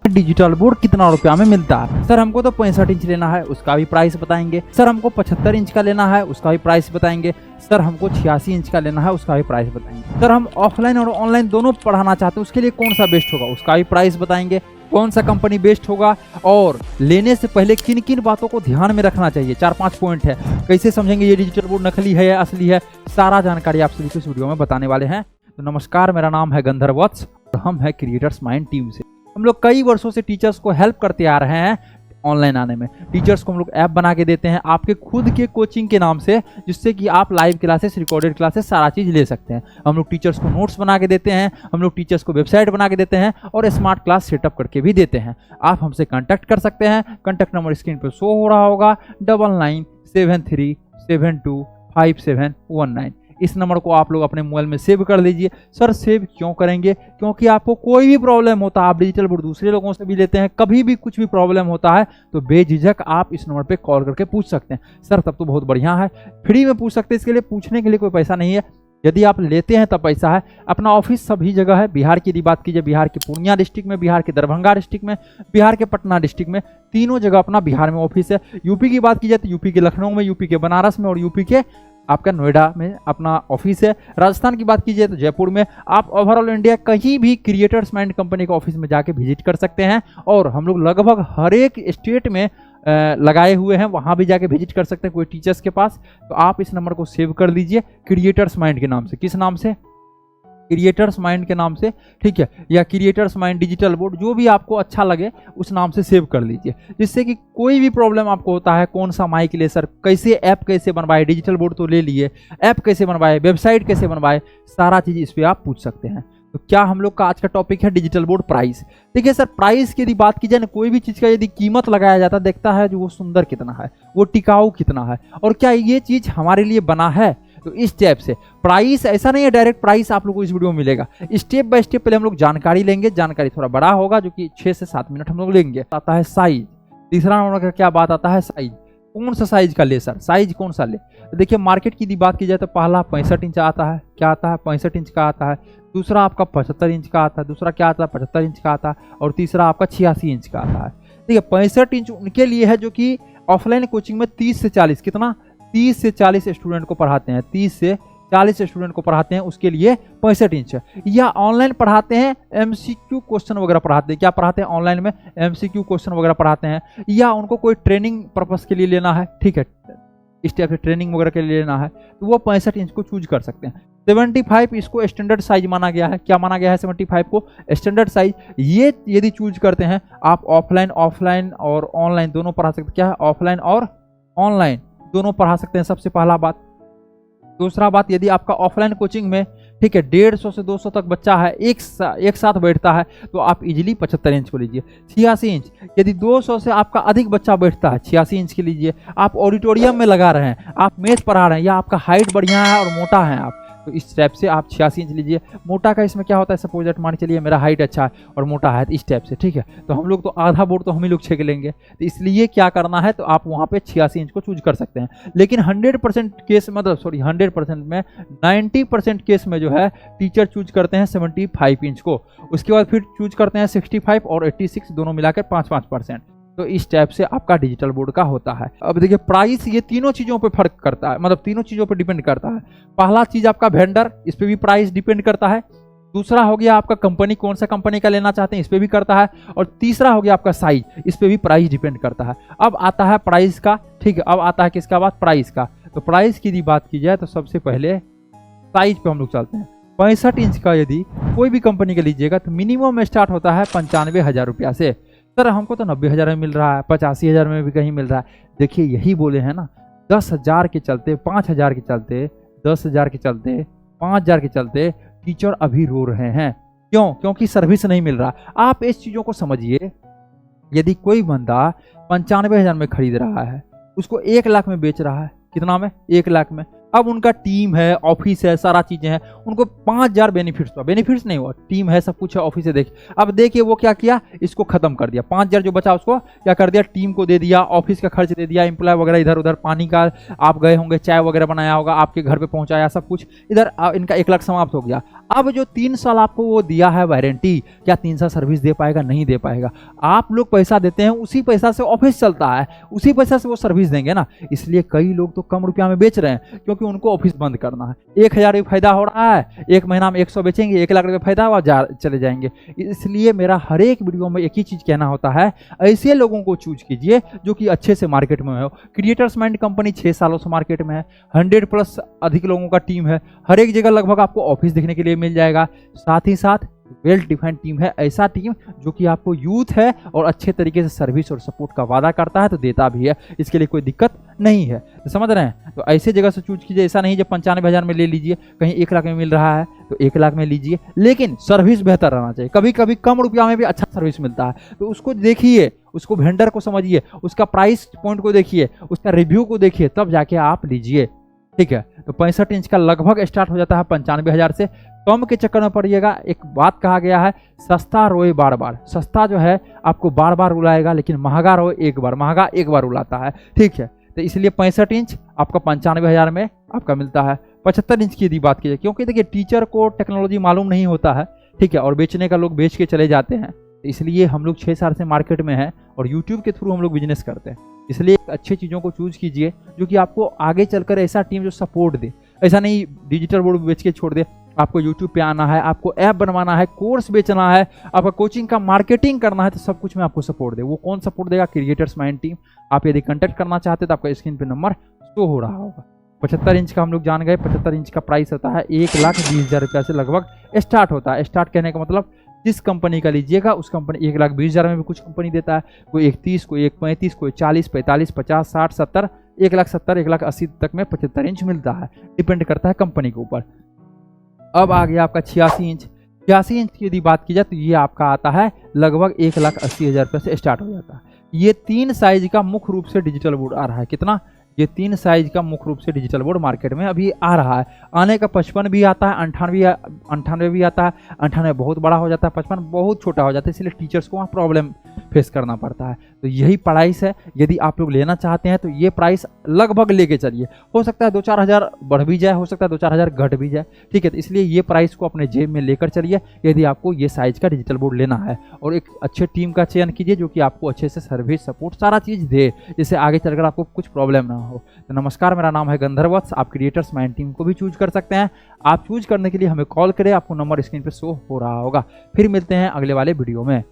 Digital board कितना रुपया में मिलता है। सर हमको तो 65 इंच लेना है, उसका भी प्राइस बताएंगे। सर हमको 75 इंच का लेना है, उसका भी प्राइस बताएंगे। सर हमको 86 इंच का लेना है, उसका भी प्राइस बताएंगे। सर हम ऑफलाइन और ऑनलाइन दोनों पढ़ाना चाहते हैं, उसके लिए कौन सा बेस्ट होगा, उसका भी प्राइस बताएंगे। कौन सा कंपनी बेस्ट होगा और लेने से पहले किन किन बातों को ध्यान में रखना चाहिए, 4-5 पॉइंट है। कैसे समझेंगे ये डिजिटल बोर्ड नकली है या असली है, सारा जानकारी आप सभी को इस वीडियो में बताने वाले हैं। तो नमस्कार, मेरा नाम है गंधर्व वत्स और हम है क्रिएटर्स माइंड टीम से। हम लोग कई वर्षों से टीचर्स को हेल्प करते आ रहे हैं ऑनलाइन आने में। टीचर्स को हम लोग ऐप बना के देते हैं आपके खुद के कोचिंग के नाम से, जिससे कि आप लाइव क्लासेस, रिकॉर्डेड क्लासेस, सारा चीज़ ले सकते हैं। हम लोग टीचर्स को नोट्स बना के देते हैं, हम लोग टीचर्स को वेबसाइट बना के देते हैं और स्मार्ट क्लास सेटअप करके भी देते हैं। आप हमसे कांटेक्ट कर सकते हैं। कांटेक्ट नंबर स्क्रीन पर शो हो रहा होगा 9973725719। इस नंबर को आप लोग अपने मोबाइल में सेव कर लीजिए। सर सेव क्यों करेंगे? क्योंकि आपको कोई भी प्रॉब्लम होता है, आप डिजिटल बोर्ड दूसरे लोगों से भी लेते हैं, कभी भी कुछ भी प्रॉब्लम होता है तो बेझिझक आप इस नंबर पे कॉल करके पूछ सकते हैं। सर तब तो बहुत बढ़िया है, फ्री में पूछ सकते हैं। इसके लिए पूछने के लिए कोई पैसा नहीं है, यदि आप लेते हैं तब पैसा है। अपना ऑफिस सभी जगह है। बिहार की यदि बात कीजिए, बिहार के पूर्णिया डिस्ट्रिक्ट में, बिहार के दरभंगा डिस्ट्रिक्ट में, बिहार के पटना डिस्ट्रिक्ट में, तीनों जगह अपना बिहार में ऑफिस है। यूपी की बात की जाए तो यूपी के लखनऊ में, यूपी के बनारस में और यूपी के आपका नोएडा में अपना ऑफिस है। राजस्थान की बात कीजिए तो जयपुर में। आप ओवरऑल इंडिया कहीं भी क्रिएटर्स माइंड कंपनी के ऑफिस में जाके विजिट कर सकते हैं और हम लोग लगभग हर एक स्टेट में लगाए हुए हैं, वहां भी जाके विजिट कर सकते हैं कोई टीचर्स के पास। तो आप इस नंबर को सेव कर लीजिए क्रिएटर्स माइंड के नाम से। किस नाम से? क्रिएटर्स माइंड के नाम से, ठीक है, या क्रिएटर्स माइंड डिजिटल बोर्ड, जो भी आपको अच्छा लगे उस नाम से सेव कर लीजिए, जिससे कि कोई भी प्रॉब्लम आपको होता है, कौन सा माइक ले सर, कैसे ऐप कैसे बनवाए, डिजिटल बोर्ड तो ले लिए, ऐप कैसे बनवाए, वेबसाइट कैसे बनवाए, सारा चीज़ इस पर आप पूछ सकते हैं। तो क्या हम लोग का आज का टॉपिक है डिजिटल बोर्ड प्राइस। देखिए सर, प्राइस की यदि बात की जाए ना, कोई भी चीज़ का यदि कीमत लगाया जाता है, देखता है जो वो सुंदर कितना है, वो टिकाऊ कितना है और क्या ये चीज़ हमारे लिए बना है। तो इस स्टेप से प्राइस, ऐसा नहीं है डायरेक्ट प्राइस आप लोगों को इस वीडियो में मिलेगा। स्टेप बाय स्टेप पहले हम लोग जानकारी लेंगे। जानकारी थोड़ा बड़ा होगा, जो कि 6 से 7 मिनट हम लोग लेंगे। आता है साइज। तीसरा नंबर का क्या बात आता है? साइज। कौन सा साइज का ले सर, साइज कौन सा ले? तो देखिए मार्केट की बात की जाए तो पहला 65 इंच आता है। क्या आता है? 65 इंच का आता है। दूसरा आपका 75 इंच का आता है। दूसरा क्या आता है? 75 इंच का आता है। और तीसरा आपका 86 इंच का आता है। देखिए 65 इंच उनके लिए है जो कि ऑफलाइन कोचिंग में 30 से 40, कितना, 30 से 40 स्टूडेंट को पढ़ाते हैं, 30 से 40 स्टूडेंट को पढ़ाते हैं, उसके लिए 65 इंच है। या ऑनलाइन पढ़ाते हैं, एमसीक्यू क्वेश्चन वगैरह पढ़ाते हैं। क्या पढ़ाते हैं? ऑनलाइन में एमसीक्यू क्वेश्चन वगैरह पढ़ाते हैं। या उनको कोई ट्रेनिंग पर्पस के लिए लेना है, ठीक है, इस टाइप से ट्रेनिंग वगैरह के लिए लेना है, तो वो 65 इंच को चूज कर सकते हैं। 75 इसको स्टैंडर्ड साइज माना गया है। क्या माना गया है? 75 को स्टैंडर्ड साइज। ये यदि चूज करते हैं आप, ऑफलाइन और ऑनलाइन दोनों पढ़ा सकते हैं। क्या है? ऑफलाइन और ऑनलाइन दोनों पढ़ा सकते हैं, सबसे पहला बात। दूसरा बात, यदि आपका ऑफलाइन कोचिंग में, ठीक है, 150 से 200 तक बच्चा है, एक साथ बैठता है, तो आप इजीली 75 इंच को लीजिए। 86 इंच, यदि 200 से आपका अधिक बच्चा बैठता है, 86 इंच के लीजिए। आप ऑडिटोरियम में लगा रहे हैं, आप मेज पढ़ा रहे हैं, या आपका हाइट बढ़िया है और मोटा है आप, तो इस टाइप से आप 86 इंच लीजिए। मोटा का इसमें क्या होता है? सपोज मान चलिए मेरा हाइट अच्छा है और मोटा है, इस टाइप से, ठीक है, तो हम लोग तो आधा बोर्ड तो हम ही लोग छेक लेंगे। तो इसलिए क्या करना है, तो आप वहाँ पे 86 इंच को चूज कर सकते हैं। लेकिन 100% केस, मतलब सॉरी 100% में 90% केस में जो है टीचर चूज करते हैं 75 इंच को। उसके बाद फिर चूज करते हैं 65 और 86, दोनों मिलाकर 5-5%। तो इस टाइप से आपका डिजिटल बोर्ड का होता है। अब देखिए प्राइस, ये तीनों चीज़ों पे फर्क करता है, मतलब तीनों चीज़ों पे डिपेंड करता है। पहला चीज़ आपका वेंडर, इस पे भी प्राइस डिपेंड करता है। दूसरा हो गया आपका कंपनी, कौन सा कंपनी का लेना चाहते हैं, इस पे भी करता है। और तीसरा हो गया आपका साइज, इस पे भी प्राइस डिपेंड करता है। अब आता है प्राइस का, ठीक है, अब आता है किसका बात? प्राइस का। तो प्राइस की यदि बात की जाए तो सबसे पहले साइज पे हम लोग चलते हैं। 65 इंच का यदि कोई भी कंपनी का लीजिएगा तो मिनिमम में स्टार्ट होता है 95,000 रुपया से। सर हमको तो 90,000 में मिल रहा है, 85,000 में भी कहीं मिल रहा है। देखिए यही बोले हैं ना, 10,000 के चलते, 5,000 के चलते, 10,000 के चलते, 5,000 के चलते टीचर अभी रो रहे हैं। क्यों? क्योंकि सर्विस नहीं मिल रहा। आप इस चीज़ों को समझिए। यदि कोई बंदा 95,000 में खरीद रहा है, उसको 1 लाख में बेच रहा है, कितना में? 1 लाख में, अब उनका टीम है, ऑफिस है, सारा चीजें हैं, उनको 5,000 बेनिफिट्स हुआ, बेनिफिट्स नहीं हुआ, टीम है, सब कुछ है, ऑफिस है। देखिए अब देखिए वो क्या किया, इसको खत्म कर दिया। 5,000 जो बचा उसको क्या कर दिया, टीम को दे दिया, ऑफिस का खर्च दे दिया, एम्प्लॉय वगैरह इधर उधर, पानी का आप गए होंगे, चाय वगैरह बनाया होगा, आपके घर पे पहुंचाया, सब कुछ इधर इनका 1 लाख समाप्त हो गया। अब जो 3 साल आपको वो दिया है वारंटी, क्या 3 साल सर्विस दे पाएगा? नहीं दे पाएगा। आप लोग पैसा देते हैं, उसी पैसा से ऑफिस चलता है, उसी पैसा से वो सर्विस देंगे ना। इसलिए कई लोग तो कम रुपया में बेच रहे हैं क्योंकि उनको ऑफिस बंद करना है। 1,000 रुपये फायदा हो रहा है, 1 महीना में 100 बेचेंगे, 1 लाख रुपये फायदा हुआ, चले जाएंगे। इसलिए मेरा हर एक वीडियो में एक ही चीज कहना होता है, ऐसे लोगों को चूज कीजिए जो कि अच्छे से मार्केट में हो। क्रिएटर्स माइंड कंपनी 6 सालों से मार्केट में है, 100+ अधिक लोगों का टीम है, हर एक जगह लगभग आपको ऑफिस देखने के लिए मिल जाएगा। साथ ही साथ वेल डिफाइंड टीम है, ऐसा टीम जो कि आपको यूथ है और अच्छे तरीके से सर्विस और सपोर्ट का वादा करता है, तो देता भी है, इसके लिए कोई दिक्कत नहीं है। तो समझ रहे हैं, तो ऐसे जगह से चूज कीजिए। ऐसा नहीं जब 95,000 में ले लीजिए, कहीं 1 लाख में मिल रहा है तो 1 लाख में लीजिए, लेकिन सर्विस बेहतर रहना चाहिए। कभी कभी कम रुपया में भी अच्छा सर्विस मिलता है, तो उसको देखिए, उसको वेंडर को समझिए, उसका प्राइस पॉइंट को देखिए, उसका रिव्यू को देखिए, तब जाके आप लीजिए। ठीक है, तो 65 इंच का लगभग स्टार्ट हो जाता है 95,000 से। कम के चक्कर में पड़िएगा। एक बात कहा गया है, सस्ता रोए बार बार। सस्ता जो है आपको बार बार रुलाएगा, लेकिन महंगा रोए एक बार, महंगा एक बार रुलाता है। ठीक है, तो इसलिए 65 इंच आपका 95,000 में आपका मिलता है। 75 इंच की यदि बात कीजिए, क्योंकि देखिए टीचर को टेक्नोलॉजी मालूम नहीं होता है, ठीक है, और बेचने का लोग बेच के चले जाते हैं, इसलिए हम लोग 6 साल से मार्केट में हैं और यूट्यूब के थ्रू हम लोग बिजनेस करते हैं। इसलिए अच्छी चीज़ों को चूज कीजिए जो कि आपको आगे चलकर ऐसा टीम जो सपोर्ट दे। ऐसा नहीं डिजिटल बोर्ड बेच के छोड़ दे, आपको यूट्यूब पे आना है, आपको ऐप बनवाना है, कोर्स बेचना है, आपका कोचिंग का मार्केटिंग करना है, तो सब कुछ में आपको सपोर्ट दे। वो कौन सपोर्ट देगा? Creators mind team. आप यदि कंटेक्ट करना चाहते तो आपका स्क्रीन पे नंबर शो हो रहा होगा। 75 इंच का हम लोग जान गए। 75 इंच का प्राइस होता है 1,20,000 रुपया से लगभग स्टार्ट होता है। स्टार्ट कहने का मतलब जिस कंपनी का लीजिएगा उस कंपनी 1,20,000 में भी कुछ कंपनी देता है, कोई 31, कोई 1,35, कोई 40, 45, 50, 60, 70, 1,70,000, 1,80,000 तक में 75 इंच मिलता है। डिपेंड करता है कंपनी के ऊपर। अब आ गया आपका 86 इंच। 86 इंच की यदि बात की जाए तो ये आपका आता है लगभग 1,80,000 रुपये से स्टार्ट हो जाता है। ये 3 साइज का मुख्य रूप से डिजिटल बोर्ड आ रहा है। कितना? ये 3 साइज का मुख्य रूप से डिजिटल बोर्ड मार्केट में अभी आ रहा है। आने का 55 भी आता है, 98 भी आता है। 98 बहुत बड़ा हो जाता है, 55 बहुत छोटा हो जाता है, इसलिए टीचर्स को वहाँ प्रॉब्लम फेस करना पड़ता है। तो यही प्राइस है। यदि आप लोग लेना चाहते हैं तो ये प्राइस लगभग लेके चलिए। हो सकता है 2-4 हज़ार बढ़ भी जाए, हो सकता है 2-4 हज़ार घट भी जाए। ठीक है, तो इसलिए ये प्राइस को अपने जेब में लेकर चलिए यदि आपको ये साइज का डिजिटल बोर्ड लेना है। और एक अच्छे टीम का चयन कीजिए जो कि आपको अच्छे से सर्विस, सपोर्ट, सारा चीज़ दे, जिससे आगे चलकर आपको कुछ प्रॉब्लम ना हो। तो नमस्कार, मेरा नाम है गंधर्वत्स। आप क्रिएटर्स माइंड टीम को भी चूज कर सकते हैं। आप चूज करने के लिए हमें कॉल करें, आपको नंबर स्क्रीन पर शो हो रहा होगा। फिर मिलते हैं अगले वाले वीडियो में।